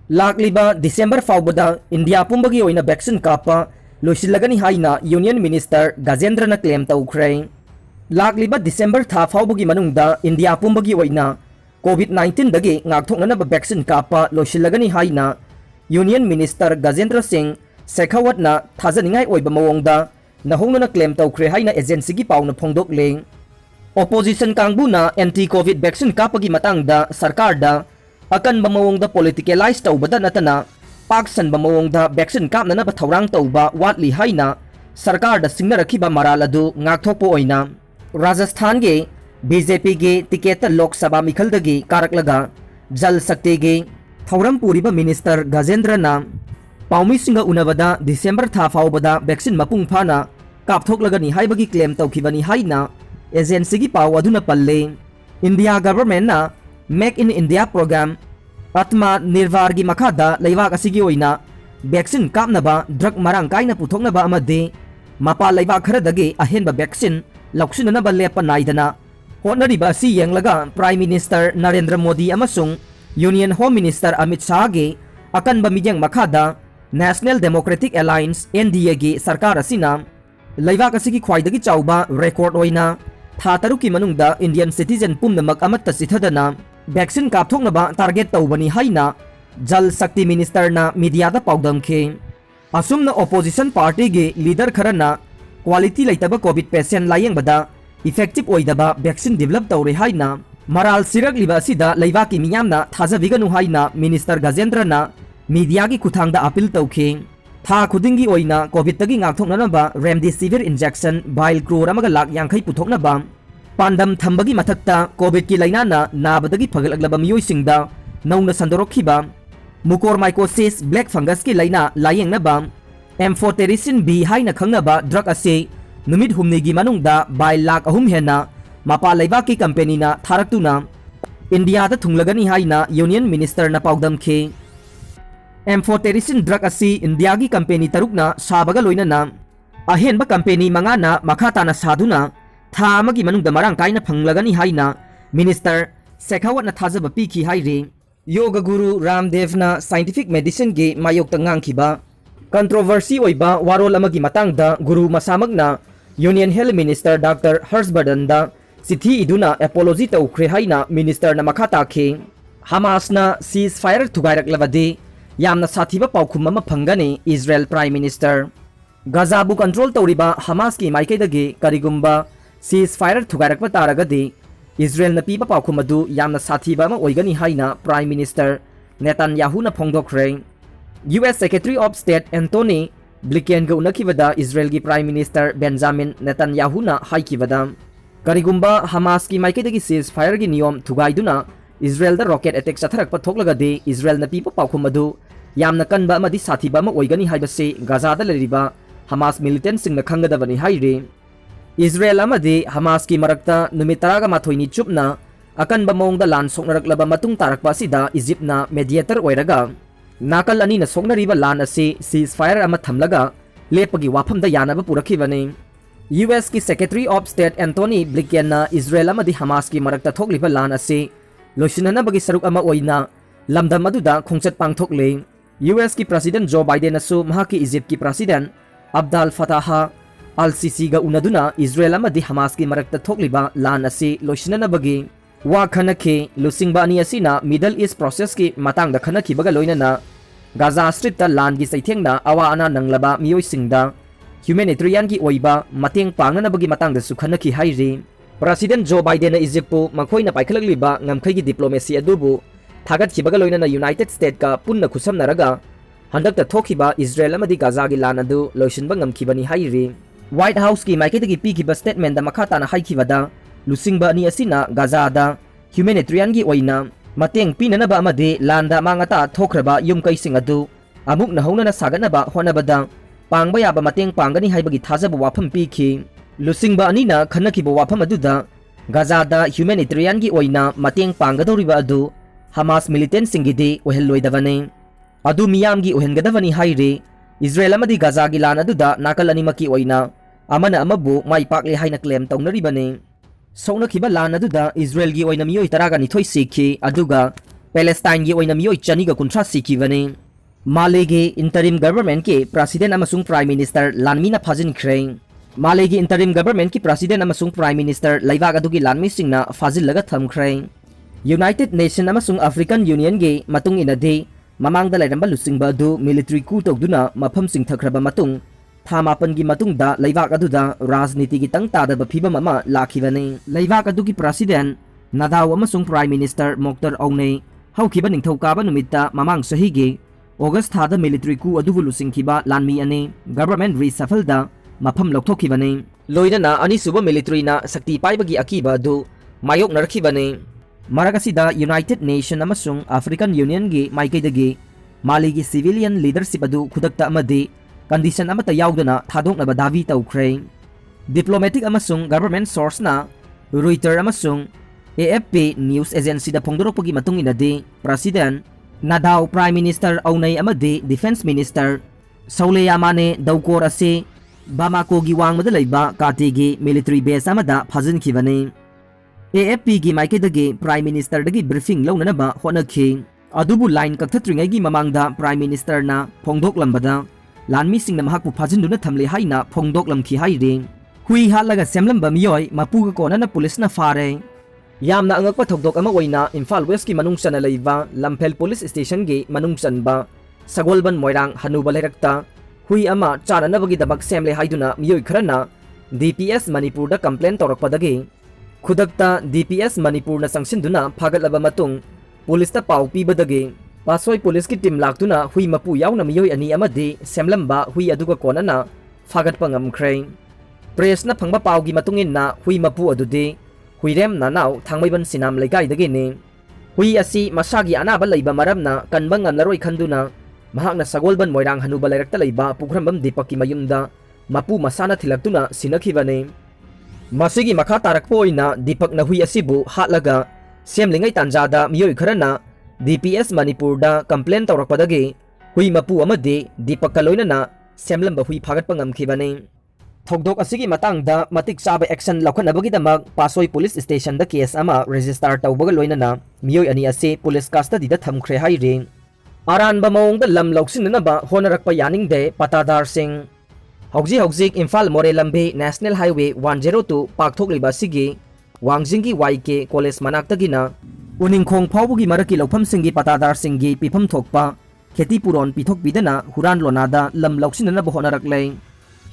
Lakliba December Faobada India Pumbagi Oina vaccine Kappa Loisillagani Haina Union Minister Gajendra na claim taukray. Lakliba December tha Faobagi manungda India Pumbagi Oina COVID-19 dagi ngakthokna na vaccine Kappa Loisillagani Haina Union Minister Gajendra Singh Sekhawat na thajaningai oiba mawongda nahongna na claim taukray haina agency gi pauna phongdokle. Opposition kangbu na anti-COVID vaccine kapagi matangda sarkar da akan bamawongda politicalize tawbada natana paksan bamawongda vaccine kapna na bathaurang tawba watli haina sarkar da singnarakhiba maral adu ngakthokpo oina Rajasthan ge BJP ge ticket Lok Sabha mikhaldagi karaklaga Jal Shakti ge thauram puriba minister Gajendra na paumi singa unabada December tha faobada vaccine mapung phana kapthoklagani haibagi claim tawkhibani haina agency gi paw aduna palle. India government na Make in India program Atma Nirvar gi makhada leibak asigi oina vaccine kapnaba drug marang kaina puthoknaba amade mapa leibak kharadagi ahenba vaccine lauksinanaba lepa naidana hotnariba asi yenglaga Prime Minister Narendra Modi amasung Union Home Minister Amit Shah ge akanba mijeng makhada National Democratic Alliance NDA gi sarkar asina leibak asigi khwaidagi chawba record oina tha taruki manungda Indian citizen pumnamak amatta sithadana vaccine kapthoknaba target tawbani haina Jal Shakti Minister na media da paudamkhe. Asumna opposition party ge leader kharana quality laitaba COVID patient layengbada effective oidaba vaccine develop tawre haina maral siragliba asida leibaki miyamna thajabiganu haina Minister Gajendra na media gi kuthangda appeal tawkhe. Tha khudingi oina COVID tagi ngakthoknaba remdesivir injection vial crore amaga lakh yankhai puthoknaba pandam thambagi mathakta COVID ki lainana nabadagi phagalaglaba miyoisingda nauna sandorokhiba mucormycosis black fungus ki laina layengnaba amphotericin B haina khangnaba drug ase numit humni gi manungda by lakh ahum hena mapa leibaki company na tharaktuna India da thunglagani haina Union Minister na paudamkhe. Amphotericin drug ase India gi company tarukna sabaga loinana ahenba company mangana makhatana saduna tha amagi manungda marang kaina phanglagani haina Minister Sekhawat na thajaba pikhi haire. Yoga Guru Ramdev na scientific medicine ge mayokta ngangkhiba controversy oiba warol amagi matangda Guru masamag na Union Health Minister Dr. Harshvardhan da sithi iduna apology tawkhre haina minister na makhata khe. Hamas na ceasefire thugairaklavade yamna sathiba paukhum ama phangani Israel Prime Minister. Gaza bu control tawriba Hamas ki maikaidagi karigumba ceasefire thugairakpa taragadi Israel na piba paukhum adu yamna sathiba ama oigani haina Prime Minister Netanyahu na phongdokre. US Secretary of State Anthony Blinken ga unakhibada Israel gi Prime Minister Benjamin Netanyahu na haikibada karigumba Hamas ki maikaidagi ceasefire gi niyom thugaiduna Israel da rocket attack chatharakpa thoklagade Israel na piba paukhum adu yamna kanba amadi sathiba ama oigani haibase Gaza da leriba Hamas militant sing na khangadabani haire. Israel amadi Hamas ki marakta numit 12 ni chupna akanba mawngda lan soknaraklaba matung tarakpa sida Egypt na mediator oiraga nakal ani na soknariba lan ase ceasefire ama thamlaga lepagi wafamda yanaba purakhibani. US ki Secretary of State Anthony Blinken na Israel amadi Hamas ki marakta thokliba lan ase loisinanabagi saruk ama oina lamdam aduda khongchat pangthokle. US ki President Joe Biden asu mahaki Egypt ki President Abdel Fattah al-Sisi ga unaduna Israel amadi Hamas ki marakta thokliba lan ase loisinanabagi wa khanakhe lusingba ani asina Middle East process ki matangda khanakhibaga loinana Gaza Strip ta lan gi saithengna awa ana nanglaba miyoisingda humanitarian ki oiba mateng pangnanabagi matangda su khanakhi haire. President Joe Biden na Egypt po makhoina paikhlagliba ngamkhai gi diplomacy adubu thagat khibaga loinana United States ka punna khusamnaraga handakta thokhiba Israel amadi Gaza gi lan adu loisinba ngamkhibani haire. White House ki maikidagi pikhiba statement da makhata na haikhibada lusingba ani asina Gaza da humanitarian gi oina mateng pinanaba amade landa mangata thokraba yumkaising adu amuk nahona na saganaba honabada pangba yaba mateng pangani haibagi thajaba wafam pikhi. Lusingba ani na khanakhiba wafam aduda Gaza da humanitarian gi oina mateng pangadoriba adu Hamas militant singide ohelloidavane adu miyam gi ohengadavani haire. Israel amadi Gaza gi lan aduda nakal animaki oina Amana amabu mai pakle haina claim tawnaribane. Soknakhiba lan aduda Israel gi oina miyoi 12 sikhi aduga Palestine gi oina mioi chani ga kuntra sikivani Malegi interim government ki president amasung prime minister lanmina phajin khreng Malegi interim government ki president amasung prime minister laibak adugi lanmi singna fazil laga tham khreng United Nation amasung African Union gi matung inadi mamangda lairamba lusingba du military coup tawduna mafam sing thakraba matung thamapan gi matung da laibak aduda rajniti gi tang tada ba phiba mama lakhibani laibak adugi president nadaw amasung prime minister Moktar Ounei haukiba ningthauka ba numitta mamang sahi gi August thada military coup adubu lusingkiba lanmi ani government reshuffle da mafam lokthokibani loinana ani suba military na sakti paibagi akiba adu mayok narkhibani Maragasida United Nation amasung African Union gi maikaidagi Mali gi civilian leadership adu khudakta amadi condition amata yaudana thadoknaba davi tawkhre diplomatic amasung government source na Reuters amasung AFP news agency da phongdoropagi matung inadi president Nadaw prime minister Ounei amadi defense minister Saule Amane daukor ase Bamako gi wangmada leiba kati gi military base amada phajin khibani AFP gi maikidagi prime minister dagi briefing launanaba honakhi adubu line kakthringai gi mamangda prime minister na phongdok lambada lanmi singna mahakpu phajinduna thamle haina phongdok lamkhi haire hui halaga semlamba miyoi mapuga konana police na fare yamna angakpa thokdok ama oina Imphal West ki manungsana leiba Lamphel police station gi manungsanba Sagolban Moirang Hanuba lerakta hui ama chananabagi dabak semle haiduna miyoi kharana DPS Manipur da complaint torakpadagi khudakta DPS Manipur na sangsinduna phagalaba matung police ta pau pibadagi pasoi police ki team laktuna hui mapu yauna miyoi ani amadi semlamba hui aduga konana phagatpa ngamkhre press na phangba pau gi matungin na hui mapu adudi huirem nanaw thangmaiban sinam legai dagi ni hui asi masagi anaba leiba maramna kanbang ngamlaroi khanduna mahakna Sagolban Moirang Hanuba lerakta leiba pukrambam Dipaki mayumda mapu masana thilaktuna sinakhibani Masigi makha tarakpo oina Dipak na hui asibu hatlaga semlingai tanjada miyoi kharana DPS Manipur da complaint tawrakpadagi hui mapu amadi Dipak kaloinana semlamba hui phagatpa ngamkhibani thokdok asigi matangda matik chaba action laukhanabagi pasoi police station da case ama register tawbaga loinana miyoi ani ase police custody da thamkhre haire aranba maungda lam lauksinanaba honarakpa yaningde patadar singh Hauji Imphal More Lambe National Highway 102 Pakthokliba sigi Wangjingi YK College manaktagina Uningkhong phaubugi maraki laufam singi patadar singi pifam thokpa kheti puron pithok bidana huran lonada lam lauksinana bohonaraklei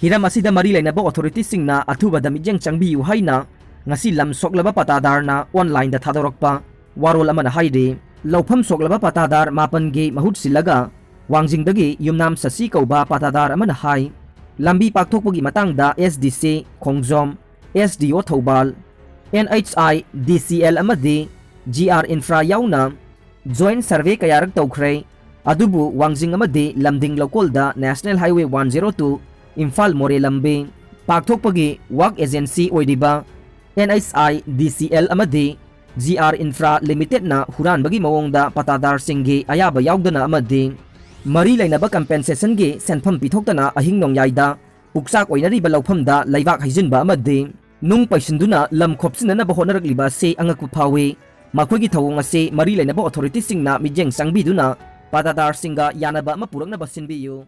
hiram asida mari lainaba authority singna athubada mijeng changbi haina ngasi lam soklaba patadar na online da thadorokpa warol amana haide laufam soklaba patadar mapan ge mahut silaga Wangjingdagi yumnam sasi kauba patadar amana hai lambi pakthokpagi matangda SDC Khongjom SDO Thoubal NHI DCL amadi GR Infra yauna joint survey kayarak tawkhre adubu Wangjing amadi lamding lokolda National Highway 102 Imphal More Lambe pakthokpagi work agency oidiba NHI DCL amadi GR Infra Limited na huranbagi mawongda patadar singgi ayaba yaudana amadi Mari lainaba compensation gi senpham pithoktana ahing nongyaida puksak oinari balawphamda laibak haijinba amadi nung paisinduna lam khopsinana bahonaragliba se angakpu phawi makhoi gi thawong ase mari lainaba authority singna mijeng sangbiduna patadar singa yanaba ama purakna basinbiyu